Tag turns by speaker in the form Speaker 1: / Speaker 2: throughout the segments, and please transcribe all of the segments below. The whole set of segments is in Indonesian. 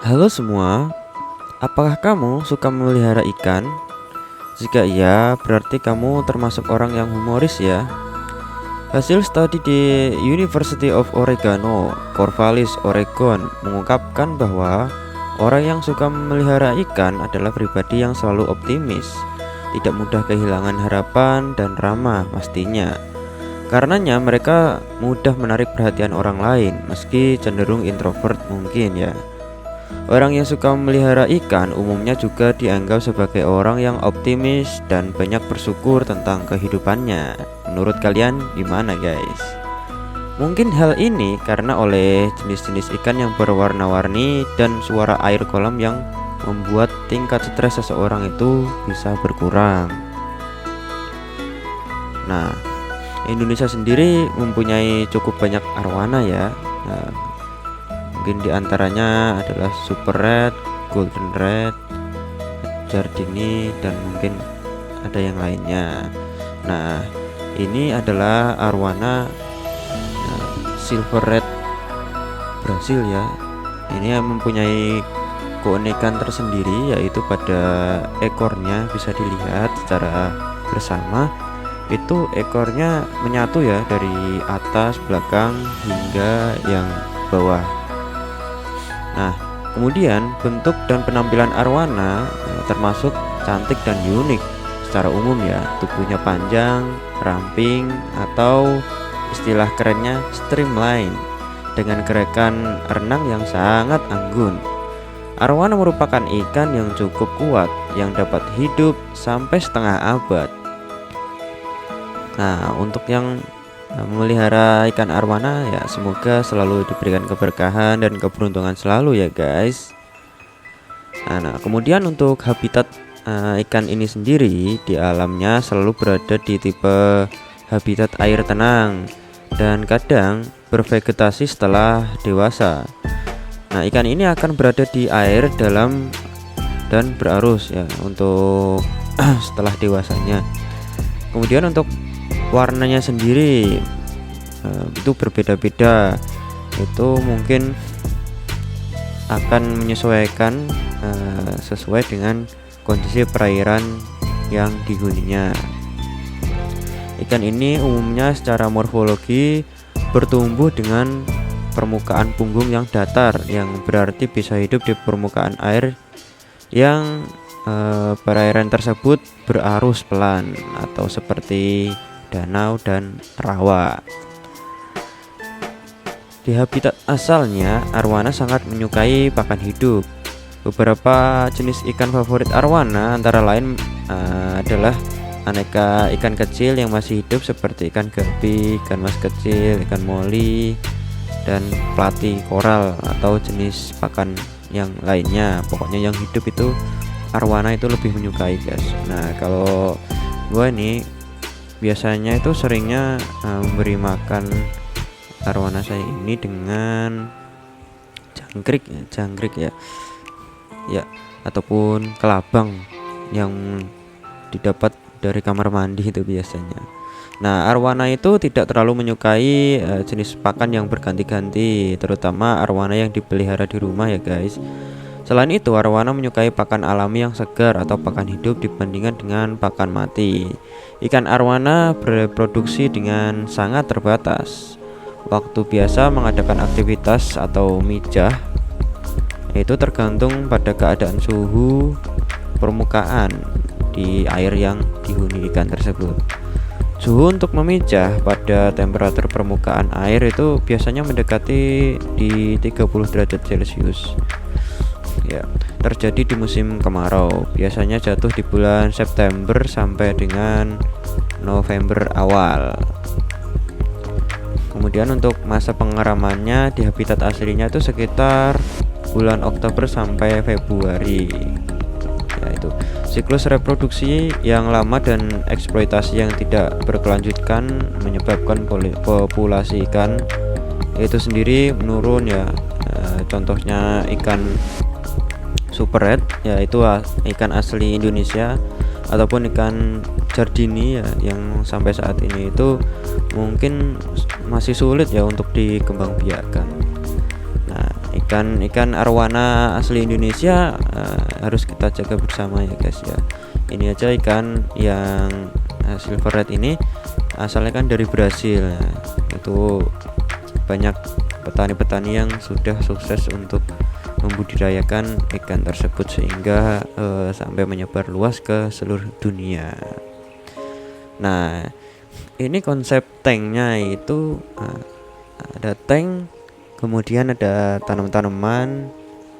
Speaker 1: Halo semua, apakah kamu suka memelihara ikan? Jika iya, berarti kamu termasuk orang yang humoris ya. Hasil studi di University of Oregon, Corvallis, Oregon, mengungkapkan bahwa orang yang suka memelihara ikan adalah pribadi yang selalu optimis, tidak mudah kehilangan harapan, dan ramah pastinya. Karenanya mereka mudah menarik perhatian orang lain, meski cenderung introvert mungkin ya. Orang yang suka memelihara ikan umumnya juga dianggap sebagai orang yang optimis dan banyak bersyukur tentang kehidupannya. Menurut kalian gimana guys? Mungkin hal ini karena oleh jenis-jenis ikan yang berwarna-warni dan suara air kolam yang membuat tingkat stres seseorang itu bisa berkurang. Nah, Indonesia sendiri mempunyai cukup banyak arwana ya. Nah, mungkin diantaranya adalah Super Red, Golden Red, Jardini, dan mungkin ada yang lainnya. Nah, ini adalah arwana Silver Red Brasil ya. Ini yang mempunyai keunikan tersendiri, yaitu pada ekornya bisa dilihat secara bersama. Itu ekornya menyatu ya, dari atas, belakang, hingga yang bawah. Nah, kemudian bentuk dan penampilan arwana termasuk cantik dan unik secara umum ya. Tubuhnya panjang, ramping, atau istilah kerennya streamline, dengan gerakan renang yang sangat anggun. Arwana merupakan ikan yang cukup kuat yang dapat hidup sampai setengah abad. Nah, untuk yang memelihara ikan arwana ya, semoga selalu diberikan keberkahan dan keberuntungan selalu ya guys. Nah, kemudian untuk habitat ikan ini sendiri di alamnya selalu berada di tipe habitat air tenang dan kadang bervegetasi setelah dewasa. Nah, ikan ini akan berada di air dalam dan berarus ya untuk setelah dewasanya. Kemudian untuk warnanya sendiri itu berbeda-beda. Itu mungkin akan menyesuaikan sesuai dengan kondisi perairan yang dihuninya. Ikan ini umumnya secara morfologi bertumbuh dengan permukaan punggung yang datar, yang berarti bisa hidup di permukaan air yang perairan tersebut berarus pelan atau seperti danau dan rawa. Di habitat asalnya, arwana sangat menyukai pakan hidup. Beberapa jenis ikan favorit arwana antara lain adalah aneka ikan kecil yang masih hidup seperti ikan gapi, ikan mas kecil, ikan moli, dan plati koral atau jenis pakan yang lainnya. Pokoknya yang hidup itu arwana itu lebih menyukai guys. Nah, kalau gua ini biasanya itu seringnya memberi makan arwana saya ini dengan jangkrik ya, ataupun kelabang yang didapat dari kamar mandi itu biasanya. Nah, arwana itu tidak terlalu menyukai jenis pakan yang berganti-ganti, terutama arwana yang dipelihara di rumah ya guys. Selain itu, arwana menyukai pakan alami yang segar atau pakan hidup dibandingkan dengan pakan mati. Ikan arwana bereproduksi dengan sangat terbatas. Waktu biasa mengadakan aktivitas atau mijah itu tergantung pada keadaan suhu permukaan di air yang dihuni ikan tersebut. Suhu untuk memijah pada temperatur permukaan air itu biasanya mendekati di 30 derajat Celcius. Ya, terjadi di musim kemarau. Biasanya jatuh di bulan September sampai dengan November awal. Kemudian untuk masa pengeramannya di habitat aslinya itu sekitar bulan Oktober sampai Februari. Ya, itu siklus reproduksi yang lama dan eksploitasi yang tidak berkelanjutan menyebabkan populasi ikan itu sendiri menurun ya. Contohnya ikan Super Red, yaitu ikan asli Indonesia, ataupun ikan Jardini ya, yang sampai saat ini itu mungkin masih sulit ya untuk dikembangbiakkan. Nah, ikan arwana asli Indonesia harus kita jaga bersama ya guys ya. Ini aja ikan yang silver red ini asalnya kan dari Brasil ya. Itu banyak petani-petani yang sudah sukses untuk membudidayakan ikan tersebut sehingga sampai menyebar luas ke seluruh dunia. Nah, ini konsep tanknya itu ada tank, kemudian ada tanam-tanaman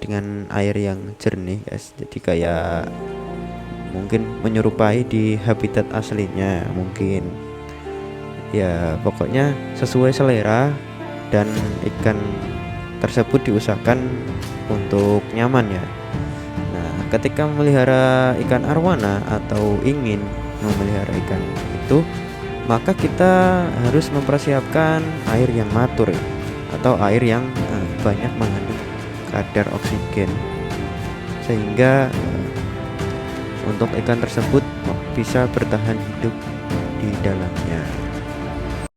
Speaker 1: dengan air yang jernih guys. Jadi kayak mungkin menyerupai di habitat aslinya mungkin. Ya pokoknya sesuai selera, dan ikan tersebut diusahakan untuk nyaman ya. Nah, ketika memelihara ikan arwana atau ingin memelihara ikan itu, maka kita harus mempersiapkan air yang matur ya, atau air yang banyak mengandung kadar oksigen, sehingga untuk ikan tersebut bisa bertahan hidup di dalamnya.